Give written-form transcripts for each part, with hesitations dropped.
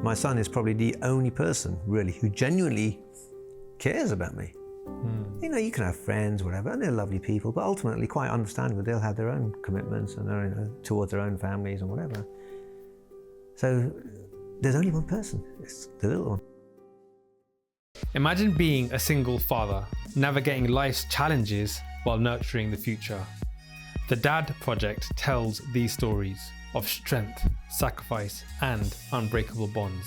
My son is probably the only person really who genuinely cares about me. You know, you can have friends, whatever, and they're lovely people, but ultimately quite understandable. They'll have their own commitments and their own, towards their own families and whatever. So there's only one person, it's the little one. Imagine being a single father, navigating life's challenges while nurturing the future. The Dad Project tells these stories of strength, sacrifice, and unbreakable bonds.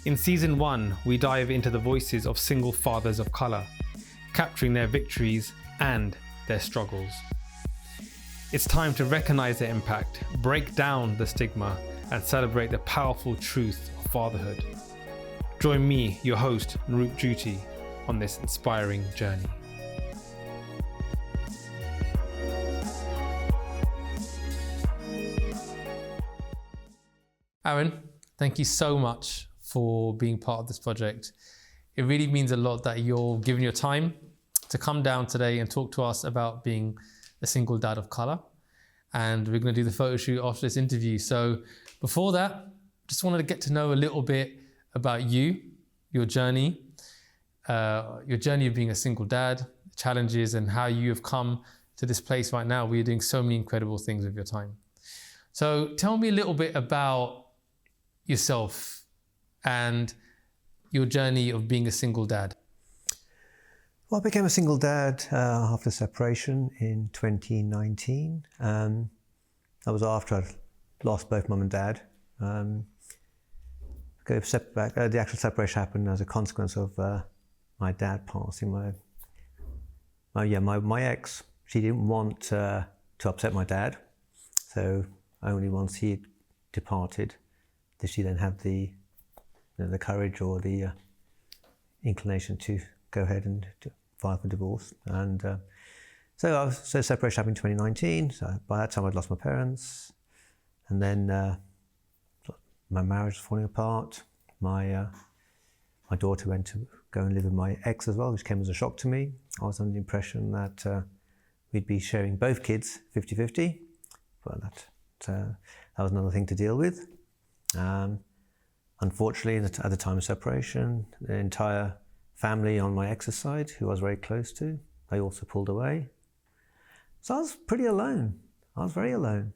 In season 1, we dive into the voices of single fathers of colour, capturing their victories and their struggles. It's time to recognise their impact, break down the stigma, and celebrate the powerful truth of fatherhood. Join me, your host, Narup Juti, on this inspiring journey. Arun, thank you so much for being part of this project. It really means a lot that you're giving your time to come down today and talk to us about being a single dad of colour. And we're going to do the photo shoot after this interview. So before that, just wanted to get to know a little bit about you, your journey of being a single dad, challenges, and how you have come to this place right now where you're doing so many incredible things with your time. So tell me a little bit about yourself and your journey of being a single dad. Well, I became a single dad after separation in 2019. That was after I'd lost both mum and dad. The actual separation happened as a consequence of my dad passing. My ex, she didn't want to upset my dad, so only once he had departed did she then have the courage or the inclination to go ahead and to file for divorce. And so separation happened in 2019. So by that time I'd lost my parents, and then my marriage was falling apart. My daughter went to go and live with my ex as well, which came as a shock to me. I was under the impression that we'd be sharing both kids 50-50, but that was another thing to deal with. Unfortunately, at the time of separation, the entire family on my ex's side, who I was very close to, they also pulled away. So I was pretty alone. I was very alone.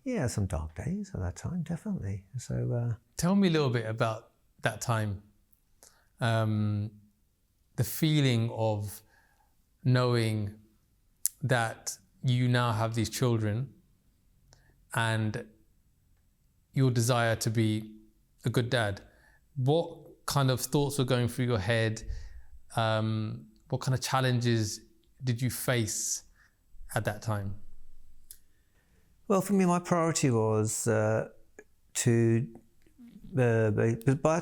Yeah, some dark days at that time, definitely. So tell me a little bit about that time. The feeling of knowing that you now have these children and your desire to be a good dad. What kind of thoughts were going through your head? What kind of challenges did you face at that time? Well, for me, my priority was by the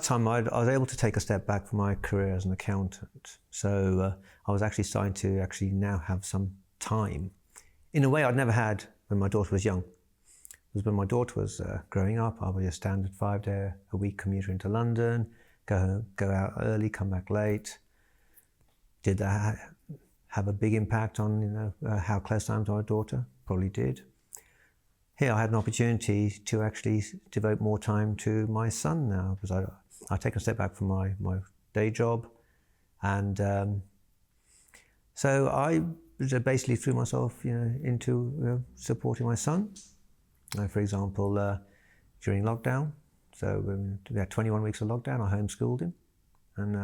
time I was able to take a step back from my career as an accountant. So I was actually starting to now have some time in a way I'd never had when my daughter was young. Because when my daughter was growing up, I was a standard 5-day-a-week commuter into London, go out early, come back late. Did that have a big impact on how close I am to my daughter? Probably did. Here I had an opportunity to actually devote more time to my son now, because I've taken a step back from my day job, and so I basically threw myself into supporting my son. For example, during lockdown, so we had 21 weeks of lockdown, I homeschooled him, and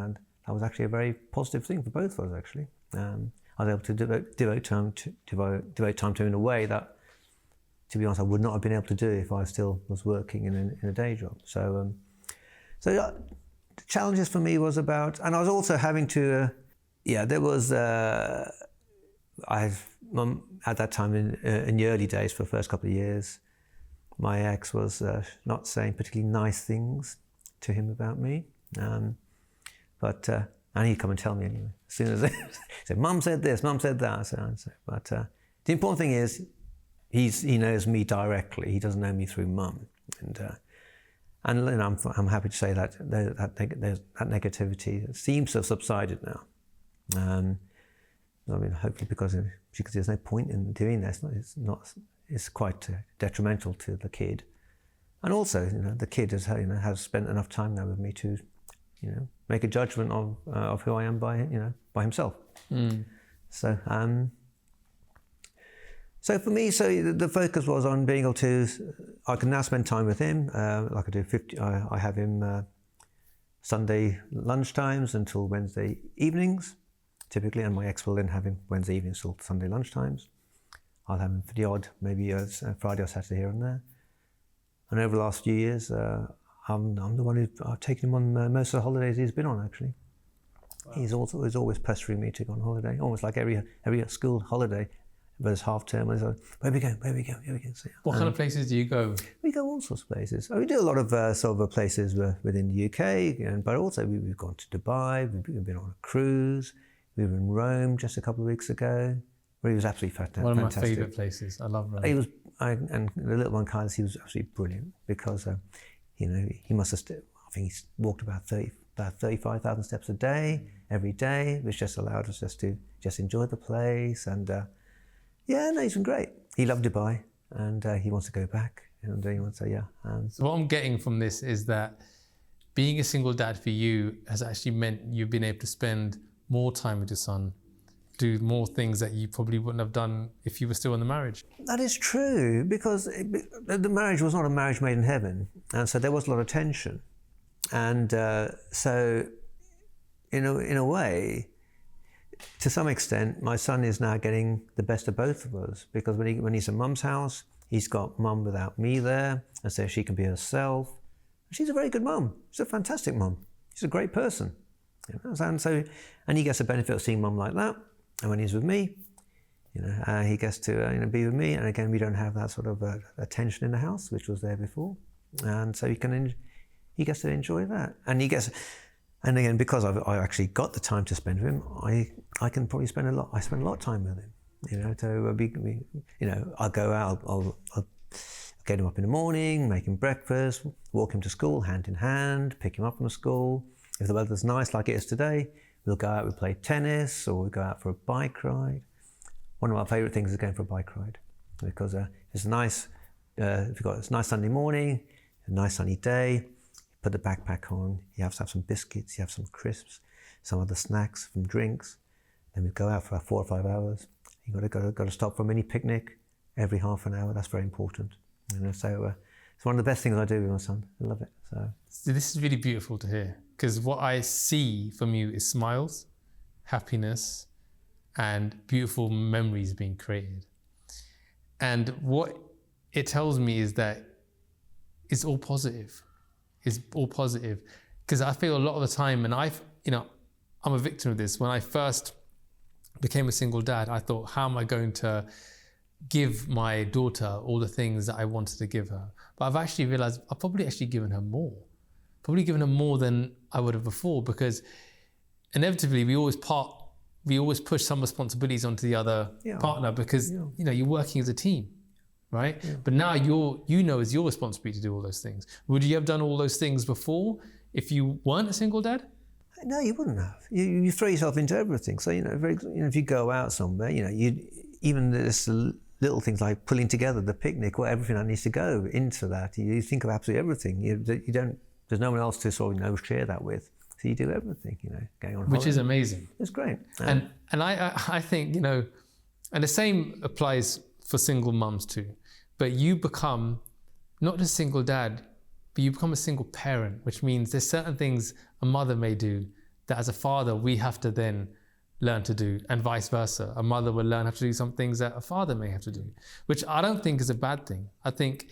that was actually a very positive thing for both of us, actually. I was able to devote time to him in a way that, to be honest, I would not have been able to do if I still was working in a day job. So the challenges for me was about, and I was also having to, there was, at that time in the early days, for the first couple of years, my ex was not saying particularly nice things to him about me, and he'd come and tell me anyway. As soon as he said, "Mum said this, Mum said that," but the important thing is, he knows me directly. He doesn't know me through Mum, and I'm happy to say that that negativity seems to have subsided now. Hopefully because there's no point in doing this. It's quite detrimental to the kid. And also, the kid has spent enough time now with me to, make a judgment of who I am by himself. So, so for me, the focus was on being able to. I can now spend time with him. Like I do, I have him Sunday lunchtimes until Wednesday evenings, typically, and my ex will then have him Wednesday evenings till Sunday lunchtimes. I'll have him for the odd, maybe Friday or Saturday here and there. And over the last few years, I'm the one I've taken him on most of the holidays he's been on, actually. Wow. He's always pestering me to go on holiday, almost like every school holiday. But it's half term, and he's like, where we go? So, what kind of places do you go? We go all sorts of places. We do a lot of places within the UK, but also we've gone to Dubai, we've been on a cruise, we were in Rome just a couple of weeks ago, where he was absolutely fantastic. One of my favourite places. I love Rome. And the little one, Kyle, he was absolutely brilliant because, he must have, I think he's walked about 35,000 steps a day, every day, which just allowed us to enjoy the place. And he's been great. He loved Dubai and he wants to go back. And he wants to, So what I'm getting from this is that being a single dad for you has actually meant you've been able to spend more time with your son, do more things that you probably wouldn't have done if you were still in the marriage. That is true, because the marriage was not a marriage made in heaven, and so there was a lot of tension. And so, in a way, to some extent, my son is now getting the best of both of us, because when he's at mum's house, he's got mum without me there, and so she can be herself. She's a very good mum. She's a fantastic mum. She's a great person. And he gets the benefit of seeing mum like that. And when he's with me, he gets to be with me. And again, we don't have that sort of a tension in the house, which was there before. And so he gets to enjoy that. And and again, because I actually got the time to spend with him, I can probably spend a lot of time with him. So I'll go out, I'll get him up in the morning, make him breakfast, walk him to school hand in hand, pick him up from school. If the weather's nice like it is today, we'll go out, we'll play tennis, or we'll go out for a bike ride. One of my favourite things is going for a bike ride, because it's nice, if you've got a nice Sunday morning, a nice sunny day, you put the backpack on, you have to have some biscuits, you have some crisps, some other snacks, some drinks, then we go out for 4 or 5 hours. You've got to stop for a mini picnic every half an hour. That's very important. So it's one of the best things I do with my son. I love it. So this is really beautiful to hear, because what I see from you is smiles, happiness, and beautiful memories being created. And what it tells me is that it's all positive. It's all positive. Because I feel a lot of the time, and I'm a victim of this. When I first became a single dad, I thought, how am I going to give my daughter all the things that I wanted to give her? But I've actually realized I've probably given her more than I would have before, because inevitably we always push some responsibilities onto the other partner, because you're working as a team, right? Yeah. But now it's your responsibility to do all those things. Would you have done all those things before if you weren't a single dad? No, you wouldn't have. You throw yourself into everything. So if you go out somewhere, even this little things like pulling together the picnic or everything that needs to go into that. You think of absolutely everything. You don't. There's no one else to sort of share that with. So you do everything. Going on. Which is amazing. It's great. And I think and the same applies for single mums too. But you become not just a single dad, but you become a single parent, which means there's certain things a mother may do that as a father we have to then learn to do, and vice versa. A mother will learn how to do some things that a father may have to do, which I don't think is a bad thing. I think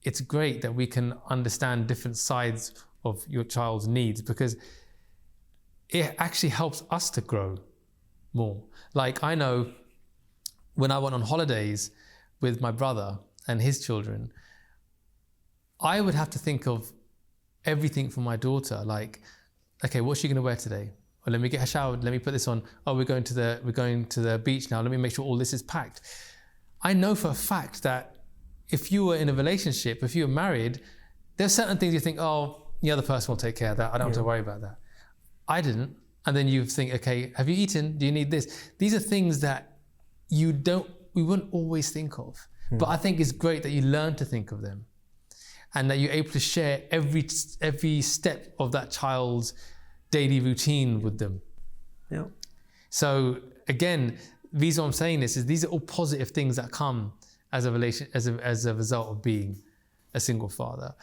it's great that we can understand different sides of your child's needs, because it actually helps us to grow more. Like, I know when I went on holidays with my brother and his children, I would have to think of everything for my daughter. Like, okay, what's she going to wear today? Well, let me get her showered. Let me put this on. Oh, we're going to the beach now. Let me make sure all this is packed. I know for a fact that if you were in a relationship, if you were married, there's certain things you think, oh, the other person will take care of that. I don't have to worry about that. I didn't. And then you think, okay, have you eaten? Do you need this? These are things that we wouldn't always think of. But I think it's great that you learn to think of them. and that you're able to share every step of that child's daily routine with them. Yeah. So again, the reason I'm saying this is these are all positive things that come as a result of being a single father.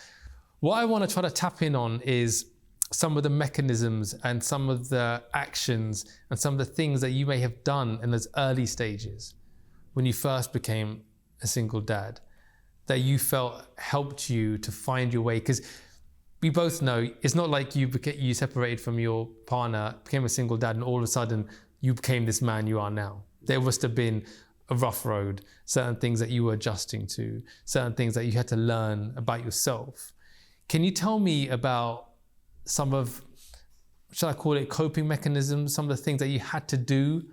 What I want to try to tap in on is some of the mechanisms and some of the actions and some of the things that you may have done in those early stages when you first became a single dad that you felt helped you to find your way. Because we both know it's not like you separated from your partner, became a single dad, and all of a sudden you became this man you are now. There must have been a rough road, certain things that you were adjusting to, certain things that you had to learn about yourself. Can you tell me about some of, shall I call it coping mechanisms, some of the things that you had to do,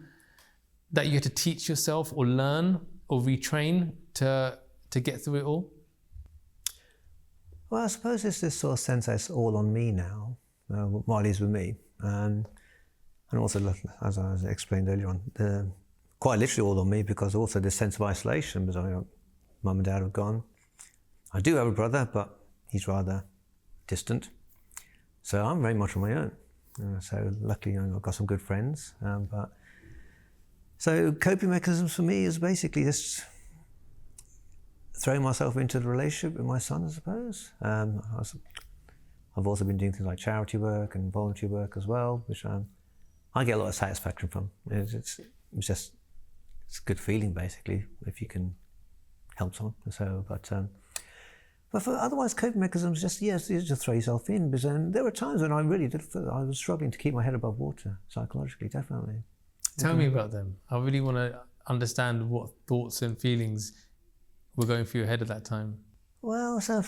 that you had to teach yourself or learn or retrain to get through it all? Well, I suppose it's this sort of sense that it's all on me now, while he's with me. And also, as I explained earlier on, quite literally all on me, because also this sense of isolation, because mum and dad have gone. I do have a brother, but he's rather distant. So I'm very much on my own. So luckily I've got some good friends. So coping mechanisms for me is basically just throwing myself into the relationship with my son, I suppose. I've also been doing things like charity work and voluntary work as well, which I get a lot of satisfaction from. It's a good feeling, basically, if you can help someone. So, but for otherwise, coping mechanisms, just throw yourself in. Because there were times when I really did feel I was struggling to keep my head above water, psychologically, definitely. Tell me about them. I really want to understand what thoughts and feelings were going through your head at that time. Well, so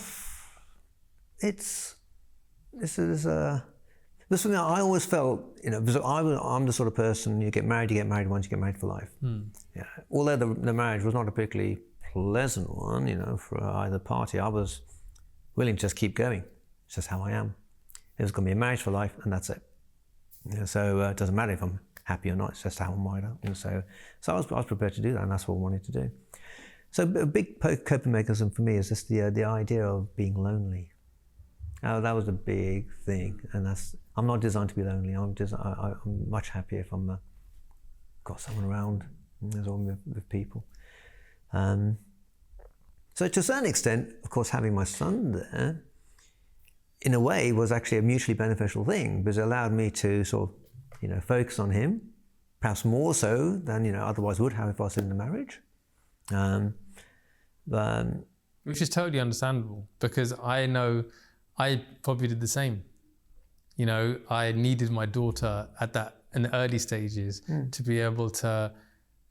this is something I always felt, because I'm the sort of person, you get married once, you get married for life. Yeah. Although the marriage was not a particularly pleasant one, for either party, I was willing to just keep going. It's just how I am. It was going to be a marriage for life, and that's it. So it doesn't matter if I'm happy or not. It's just how I'm wired up. So I was prepared to do that, and that's what I wanted to do. So a big coping mechanism for me is just the idea of being lonely. That was a big thing, and I'm not designed to be lonely. I'm much happier if I'm got someone around, with people. So to a certain extent, of course, having my son there, in a way, was actually a mutually beneficial thing, because it allowed me to sort of, focus on him, perhaps more so than otherwise would have if I was in the marriage. Which is totally understandable, because I know I probably did the same. I needed my daughter in the early stages to be able to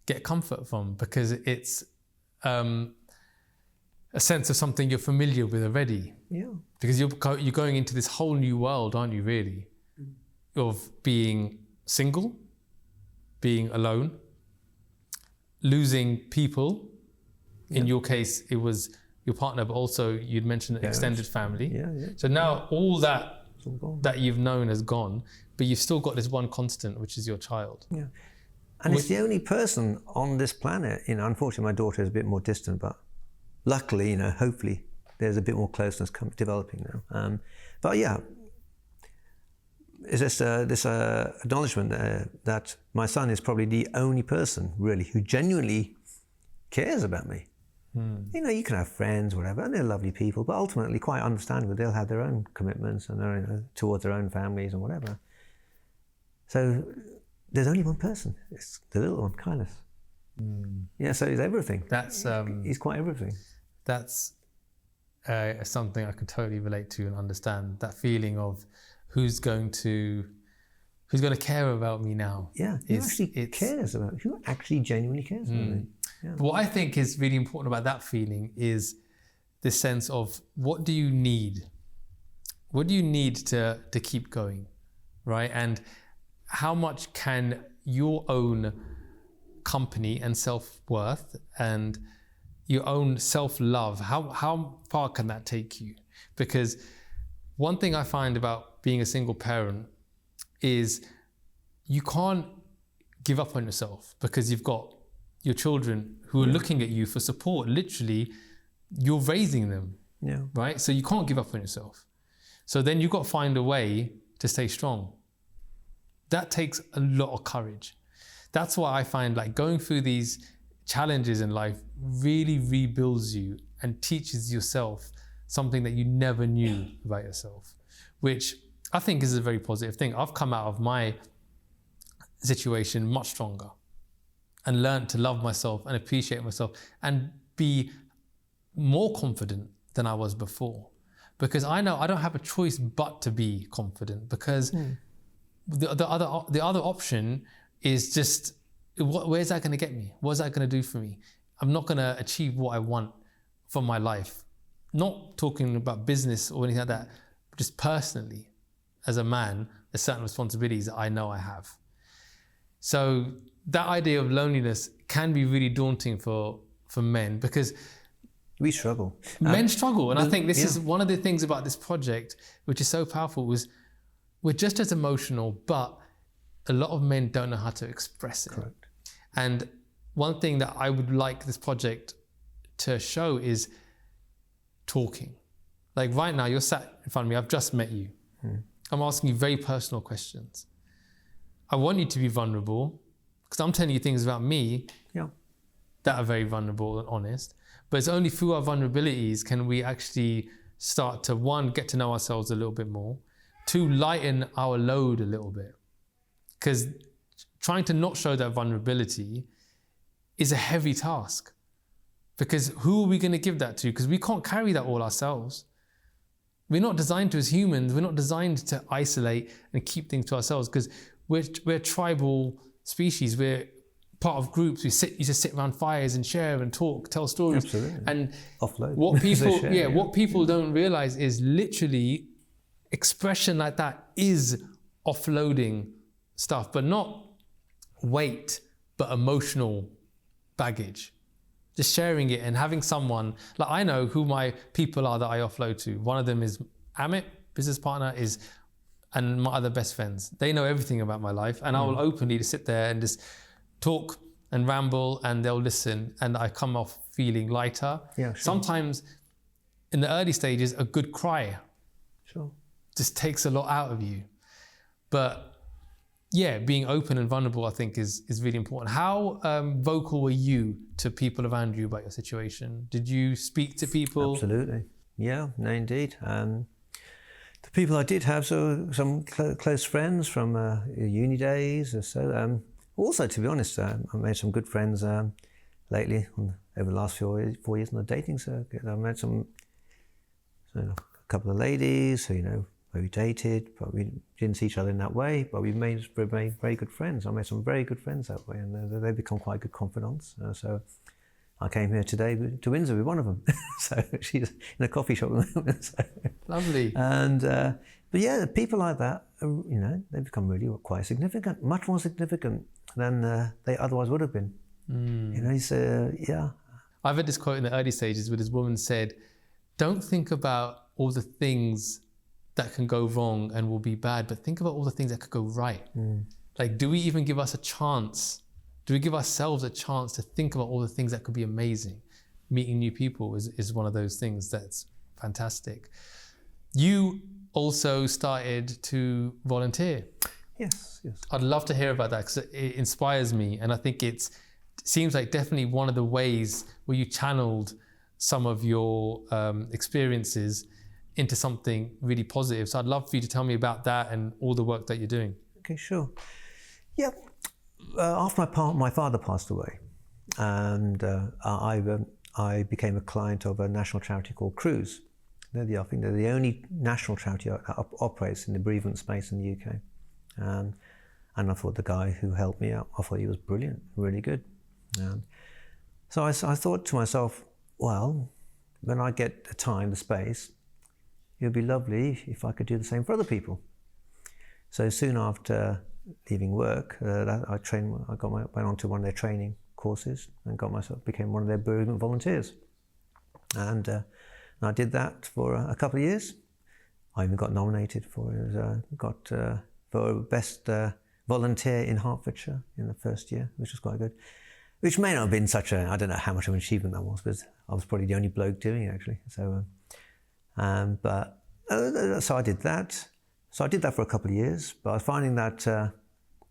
get comfort from, because it's a sense of something you're familiar with already. Yeah. Because you're going into this whole new world, aren't you, really? Of being single, being alone, losing people. In your case, it was your partner, but also you'd mentioned an extended family. Yeah. So now all that you've known has gone, but you've still got this one constant, which is your child. Yeah. And it's the only person on this planet, unfortunately my daughter is a bit more distant, but luckily, hopefully there's a bit more closeness developing now. But yeah, it's just this acknowledgement that my son is probably the only person really who genuinely cares about me. You can have friends, whatever, and they're lovely people, but ultimately quite understandable. They'll have their own commitments and towards their own families and whatever. So there's only one person. It's the little one, Kylas. Yeah, so he's everything. He's quite everything. That's something I can totally relate to and understand. That feeling of who's going to care about me now. Yeah, who actually genuinely cares about me. Yeah. What I think is really important about that feeling is this sense of what do you need? What do you need to keep going, right? And how much can your own company and self-worth and your own self-love, how far can that take you? Because one thing I find about being a single parent is you can't give up on yourself, because you've got your children who are looking at you for support. Literally, you're raising them. Yeah. right? So you can't give up on yourself. So then you've got to find a way to stay strong. That takes a lot of courage. That's why I find like going through these challenges in life really rebuilds you and teaches yourself something that you never knew about yourself, which I think is a very positive thing. I've come out of my situation much stronger and learned to love myself and appreciate myself and be more confident than I was before. Because I know I don't have a choice but to be confident, because the other option is just, where's that going to get me? What's that going to do for me? I'm not going to achieve what I want from my life. Not talking about business or anything like that, but just personally, as a man, there's certain responsibilities that I know I have. So that idea of loneliness can be really daunting for men, because we struggle. Men struggle. And I think this is one of the things about this project, which is so powerful, was we're just as emotional, but a lot of men don't know how to express it. Correct. And one thing that I would like this project to show is talking. Like right now, you're sat in front of me, I've just met you. I'm asking you very personal questions. I want you to be vulnerable, because I'm telling you things about me that are very vulnerable and honest. But it's only through our vulnerabilities can we actually start to, one, get to know ourselves a little bit more, two, lighten our load a little bit. Because trying to not show that vulnerability is a heavy task. Because who are we going to give that to? Because we can't carry that all ourselves. We're not designed to, as humans, we're not designed to isolate and keep things to ourselves, because we're a tribal species. We're part of groups. We used to sit around fires and share and talk, tell stories. Absolutely. And offload. What people, what people don't realize is literally expression like that is offloading stuff, but not weight, but emotional baggage. Just sharing it and having someone, like I know who my people are that I offload to. One of them is Amit, business partner, and my other best friends. They know everything about my life, and I will openly just sit there and just talk and ramble, and they'll listen, and I come off feeling lighter. Yeah, sure. Sometimes in the early stages, a good cry just takes a lot out of you. But yeah, being open and vulnerable, I think, is really important. How vocal were you to people around you about your situation? Did you speak to people? Absolutely. Yeah, no, indeed. The people I did have, so some close friends from uni days or so. Also, to be honest, I made some good friends lately over the last 4 years on the dating circuit. I met a couple of ladies who, where we dated, but we didn't see each other in that way, but we made very good friends. I made some very good friends that way, and they've become quite good confidants. So I came here today to Windsor with one of them. So she's in a coffee shop at the moment. So. Lovely. And, but yeah, people like that, they become really quite significant, much more significant than they otherwise would have been. Yeah. I've had this quote in the early stages where this woman said, don't think about all the things that can go wrong and will be bad, but think about all the things that could go right. Like, do we even give us a chance? Do we give ourselves a chance to think about all the things that could be amazing? Meeting new people is one of those things that's fantastic. You also started to volunteer. Yes. I'd love to hear about that, because it inspires me, and I think it seems like definitely one of the ways where you channeled some of your experiences into something really positive. So I'd love for you to tell me about that and all the work that you're doing. Okay, sure. Yeah, after my father passed away, and I became a client of a national charity called Cruise. I think they're the only national charity that operates in the bereavement space in the UK. And I thought the guy who helped me out, I thought he was brilliant, really good. So I thought to myself, well, when I get the time, the space, it would be lovely if I could do the same for other people. So soon after leaving work, I went on to one of their training courses and became one of their bereavement volunteers. And I did that for a couple of years. I even got nominated for best volunteer in Hertfordshire in the first year, which was quite good. Which may not have been I don't know how much of an achievement that was, but I was probably the only bloke doing it actually. So So I did that. So I did that for a couple of years, but I was finding that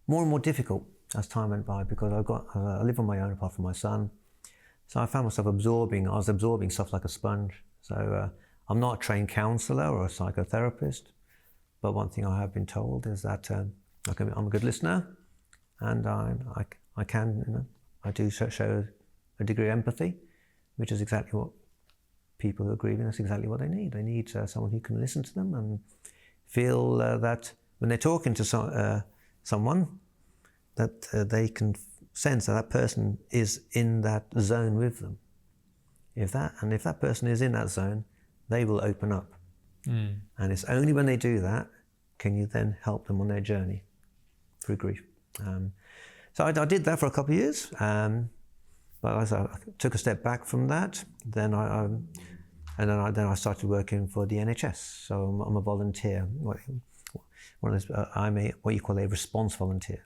more and more difficult as time went by, because I live on my own apart from my son. So I found myself absorbing stuff like a sponge. So I'm not a trained counsellor or a psychotherapist, but one thing I have been told is that I'm a good listener, and I do show a degree of empathy, which is exactly what people who are grieving, that's exactly what they need. They need someone who can listen to them and feel that when they're talking to someone, that they can sense that person is in that zone with them. If that person is in that zone, they will open up. And it's only when they do that can you then help them on their journey through grief. So I did that for a couple of years, but as I took a step back from that, then I started working for the NHS. So I'm a volunteer. I'm what you call a response volunteer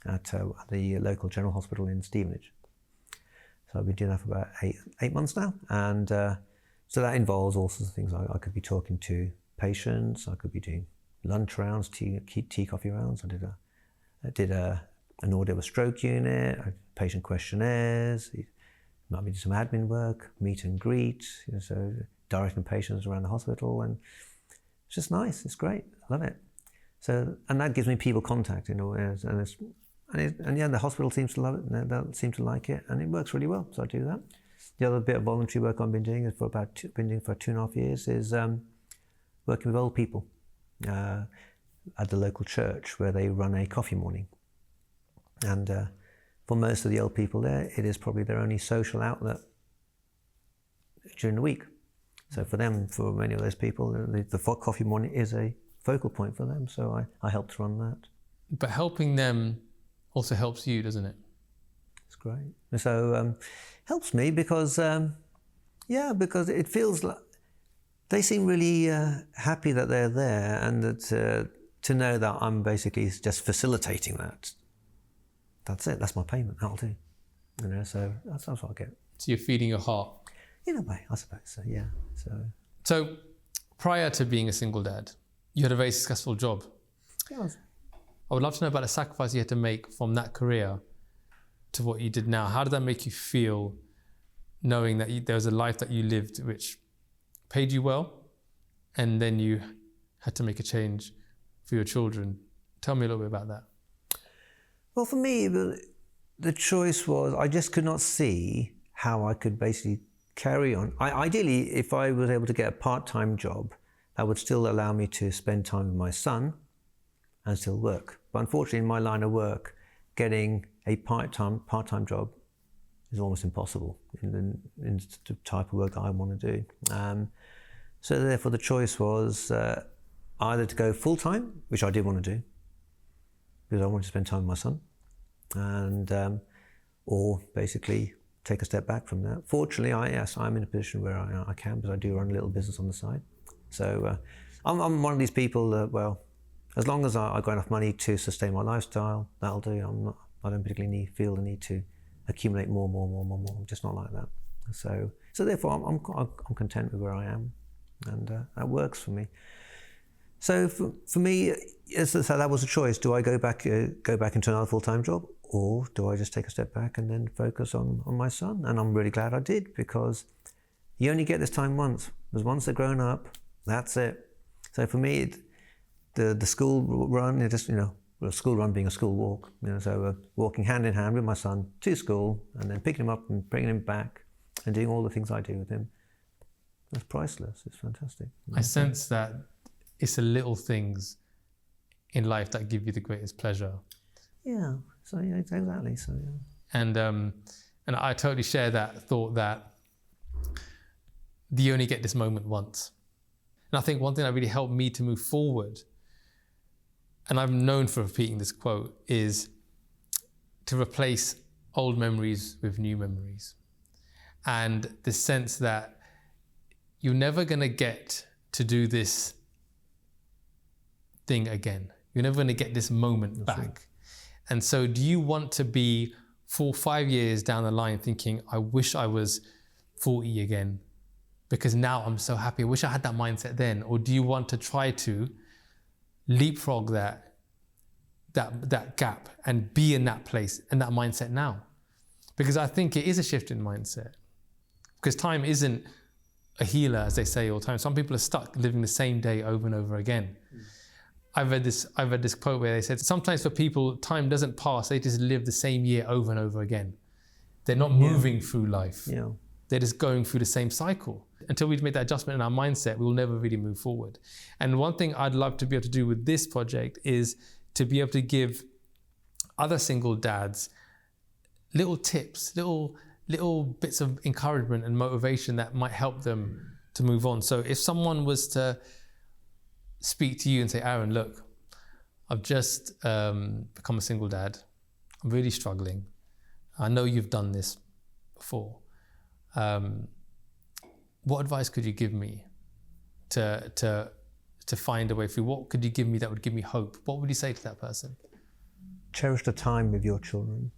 at the local general hospital in Stevenage. So I've been doing that for about eight months now, and so that involves all sorts of things. I could be talking to patients, I could be doing lunch rounds, tea coffee rounds. I did an audit of a stroke unit, patient questionnaires, might be some admin work, meet and greet, so directing patients around the hospital, and it's just nice. It's great. I love it. So, and that gives me people contact, and the hospital seems to love it, and they seem to like it, and it works really well. So I do that. The other bit of voluntary work I've been doing is for 2.5 years is working with old people at the local church, where they run a coffee morning. And for most of the old people there, it is probably their only social outlet during the week. So for many of those people, the coffee morning is a focal point for them. So I helped run that. But helping them also helps you, doesn't it? It's great. So helps me because it feels like they seem really happy that they're there, and that to know that I'm basically just facilitating that. That's it. That's my payment. That'll do. So that's what I get. So you're feeding your heart. In a way, I suppose so. Yeah. So prior to being a single dad, you had a very successful job. Yeah. I would love to know about the sacrifice you had to make from that career to what you did now. How did that make you feel, knowing that there was a life that you lived which paid you well, and then you had to make a change for your children? Tell me a little bit about that. Well, for me, the choice was I just could not see how I could basically carry on. Ideally, if I was able to get a part-time job, that would still allow me to spend time with my son and still work. But unfortunately, in my line of work, getting a part-time job is almost impossible in the type of work that I want to do. So therefore, the choice was either to go full-time, which I did want to do, because I wanted to spend time with my son, and or basically take a step back from that. Fortunately, I'm in a position where I can, because I do run a little business on the side. So I'm one of these people that, as long as I've got enough money to sustain my lifestyle, that'll do. I don't particularly feel the need to accumulate more. I'm just not like that. So therefore, I'm content with where I am, and that works for me. So for me, so that was a choice. Do I go back into another full-time job, or do I just take a step back and then focus on my son? And I'm really glad I did, because you only get this time once. Because once they're grown up, that's it. So for me, the school run, school run being a school walk, so walking hand in hand with my son to school, and then picking him up and bringing him back, and doing all the things I do with him. That's priceless. It's fantastic. I sense that it's the little things in life that give you the greatest pleasure. Yeah. So yeah, exactly. So yeah. And I totally share that thought that you only get this moment once. And I think one thing that really helped me to move forward, and I'm known for repeating this quote, is to replace old memories with new memories. And the sense that you're never going to get to do this thing again. You're never going to get this moment back. Right. And so do you want to be 4 or 5 years down the line thinking, I wish I was 40 again, because now I'm so happy. I wish I had that mindset then. Or do you want to try to leapfrog that gap and be in that place and that mindset now? Because I think it is a shift in mindset. Because time isn't a healer, as they say all the time. Some people are stuck living the same day over and over again. I've read this quote where they said, sometimes for people, time doesn't pass. They just live the same year over and over again. They're not moving through life. Yeah. They're just going through the same cycle. Until we've made that adjustment in our mindset, we will never really move forward. And one thing I'd love to be able to do with this project is to be able to give other single dads little tips, little bits of encouragement and motivation that might help them to move on. So if someone was to speak to you and say, Arun, look, I've just become a single dad. I'm really struggling. I know you've done this before. What advice could you give me to find a way through? What could you give me that would give me hope? What would you say to that person? Cherish the time with your children,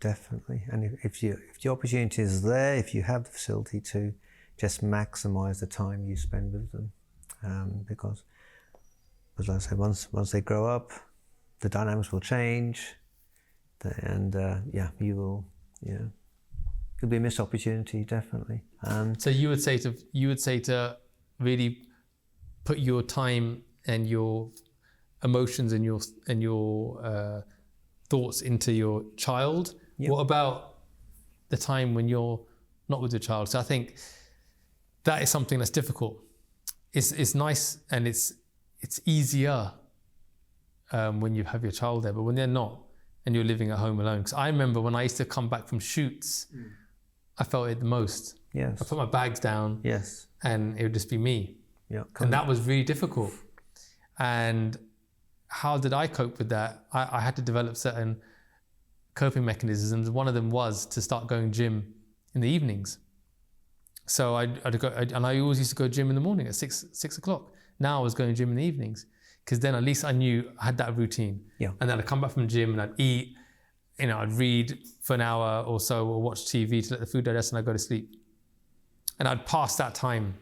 definitely. And if the opportunity is there, if you have the facility to just maximize the time you spend with them, because as I say, once they grow up, the dynamics will change, and you'll be a missed opportunity, definitely. So you would say to really put your time and your emotions and your thoughts into your child. Yep. What about the time when you're not with your child? So I think that is something that's difficult. It's nice and it's easier when you have your child there, but when they're not and you're living at home alone. Because I remember when I used to come back from shoots, I felt it the most. Yes. I put my bags down. Yes. And it would just be me. Yeah. And that was really difficult. And how did I cope with that? I had to develop certain coping mechanisms. One of them was to start going gym in the evenings. So I'd go, and I always used to go gym in the morning at 6 o'clock. Now I was going gym in the evenings because then at least I knew I had that routine. Yeah. And then I'd come back from gym and I'd eat, I'd read for an hour or so or watch TV to let the food digest and I'd go to sleep. And I'd pass that time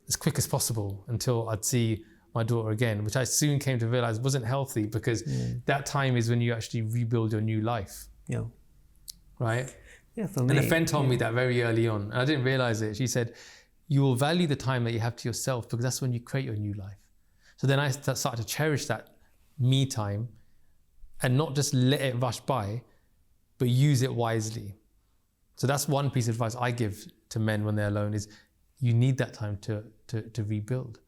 as quick as possible until I'd see my daughter again, which I soon came to realize wasn't healthy because that time is when you actually rebuild your new life. Yeah. Right? Yeah, for me. And a friend told me that very early on, and I didn't realize it. She said, you will value the time that you have to yourself because that's when you create your new life. So then I started to cherish that me time and not just let it rush by, but use it wisely. So that's one piece of advice I give to men when they're alone is you need that time to rebuild.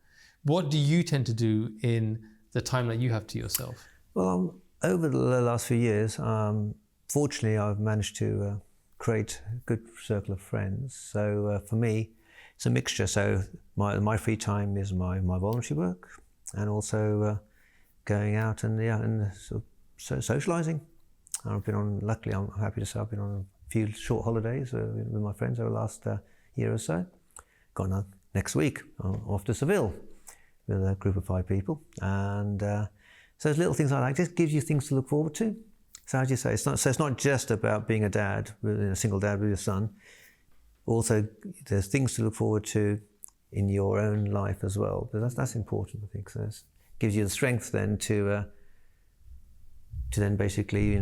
What do you tend to do in the time that you have to yourself? Well, over the last few years, fortunately, I've managed to create a good circle of friends. So for me, it's a mixture. So my free time is my voluntary work and also going out and sort of socializing. I've been on, luckily, I'm happy to say I've been on a few short holidays with my friends over the last year or so. Going on next week, off to Seville with a group of 5 people. And so there's little things like that. It just gives you things to look forward to. So as you say, it's not just about being a dad, a single dad with your son. Also, there's things to look forward to in your own life as well. But that's important, I think. So it gives you the strength then to then basically,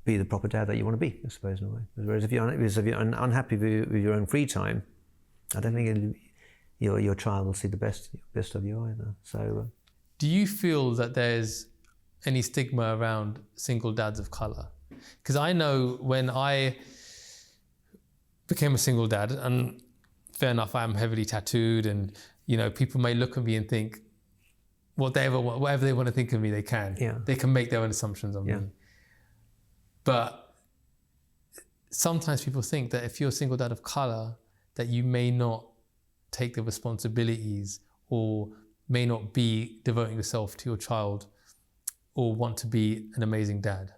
be the proper dad that you want to be, I suppose, in a way. Whereas if you're unhappy with your own free time, I don't think your child will see the best of you either. So, do you feel that there's any stigma around single dads of color? Because I know when I became a single dad, and fair enough, I am heavily tattooed, and people may look at me and think whatever they want to think of me, they can. Yeah. They can make their own assumptions on me. But sometimes people think that if you're a single dad of color, that you may not take the responsibilities or may not be devoting yourself to your child or want to be an amazing dad.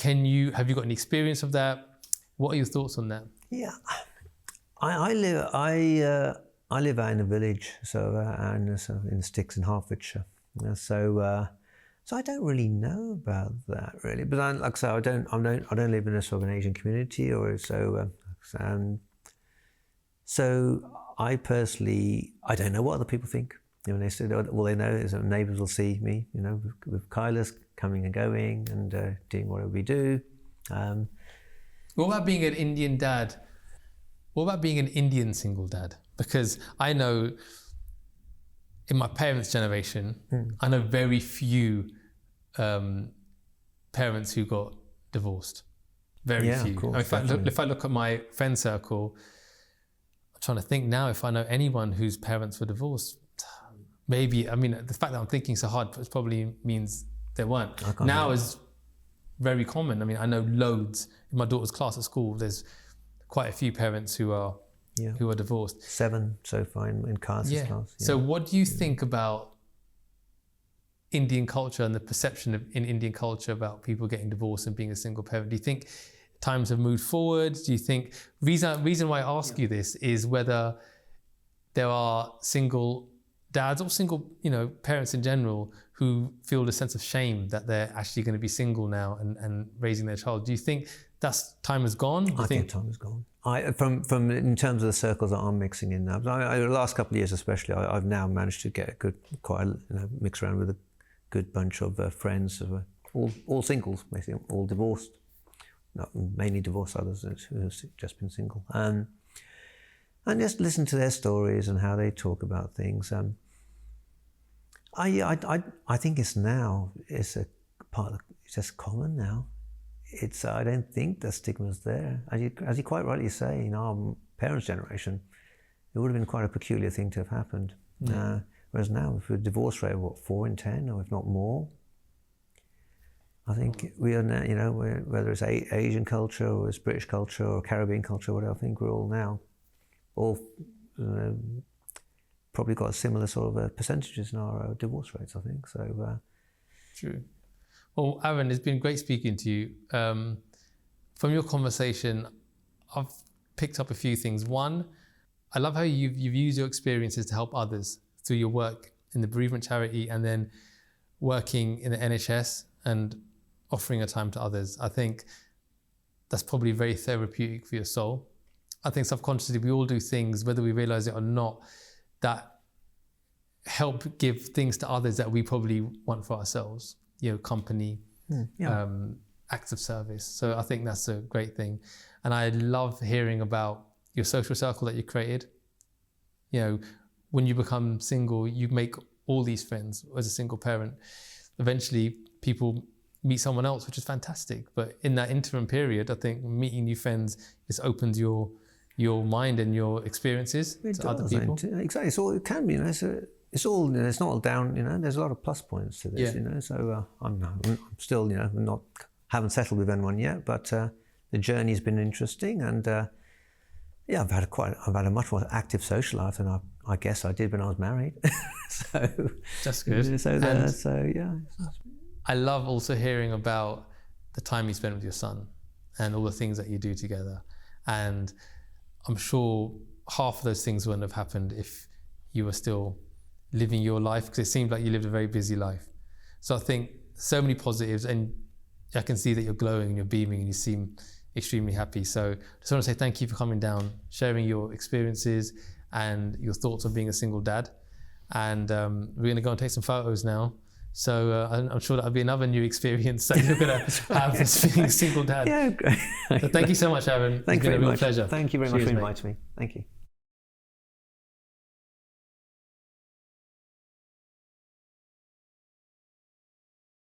Have you got any experience of that? What are your thoughts on that? Yeah, I live out in a village, in the sticks in Hertfordshire. So I don't really know about that really. But like I say, I don't live in a sort of an Asian community or so. So I personally, I don't know what other people think. You know, they said all they know is that neighbours will see me, you know, with Kyla's coming and going and doing whatever we do. What about being an Indian dad? What about being an Indian single dad? Because I know in my parents' generation, I know very few parents who got divorced. Very few. Of course, if I look at my friend circle, I'm trying to think now if I know anyone whose parents were divorced. Maybe, I mean, the fact that I'm thinking so hard probably means there weren't. Now is very common. I mean, I know loads. In my daughter's class at school, there's quite a few parents who are divorced. 7 so far in Carl's class. Yeah. So what do you think about Indian culture and the perception in Indian culture about people getting divorced and being a single parent? Do you think times have moved forward? Do you think, reason why I ask you this is whether there are single dads or single, you know, parents in general who feel a sense of shame that they're actually going to be single now and raising their child. Do you think time has gone? I think time has gone. From in terms of the circles that I'm mixing in now, the last couple of years especially, I've now managed to get mix around with a good bunch of friends of all singles, basically, all divorced, not mainly divorced, others who have just been single, and just listen to their stories and how they talk about things. I think it's a part of it's just common now. I don't think the stigma's there. As you quite rightly say, in our parents' generation, it would have been quite a peculiar thing to have happened. Whereas now, with a divorce rate of 4 in 10, or if not more, I think we are now, you know, whether it's Asian culture or it's British culture or Caribbean culture, whatever, I think we're all probably got similar sort of percentages in our divorce rates, I think. So True. Well, Arun, it's been great speaking to you. From your conversation, I've picked up a few things. One, I love how you've used your experiences to help others through your work in the bereavement charity and then working in the NHS and offering a time to others. I think that's probably very therapeutic for your soul. I think subconsciously we all do things, whether we realize it or not, that help give things to others that we probably want for ourselves. You know, company, acts of service. So I think that's a great thing. And I love hearing about your social circle that you created. You know, when you become single, you make all these friends as a single parent. Eventually, people meet someone else, which is fantastic. But in that interim period, I think meeting new friends just opens your mind and your experiences to other people. Exactly. So it can be, you know, it's not all down, you know, there's a lot of plus points to this, you know, so I'm still, you know, haven't settled with anyone yet, but the journey's been interesting, and I've had a much more active social life than I guess I did when I was married. So that's good. So yeah. I love also hearing about the time you spend with your son and all the things that you do together, and I'm sure half of those things wouldn't have happened if you were still living your life, because it seemed like you lived a very busy life. So I think so many positives, and I can see that you're glowing and you're beaming and you seem extremely happy. So I just want to say thank you for coming down, sharing your experiences and your thoughts on being a single dad. And we're going to go and take some photos now. So I'm sure that'll be another new experience that you're going to have as being a single dad. Yeah, great. So thank you so much, Arun. Thank you very much. Pleasure. Thank you very much for inviting me. Thank you.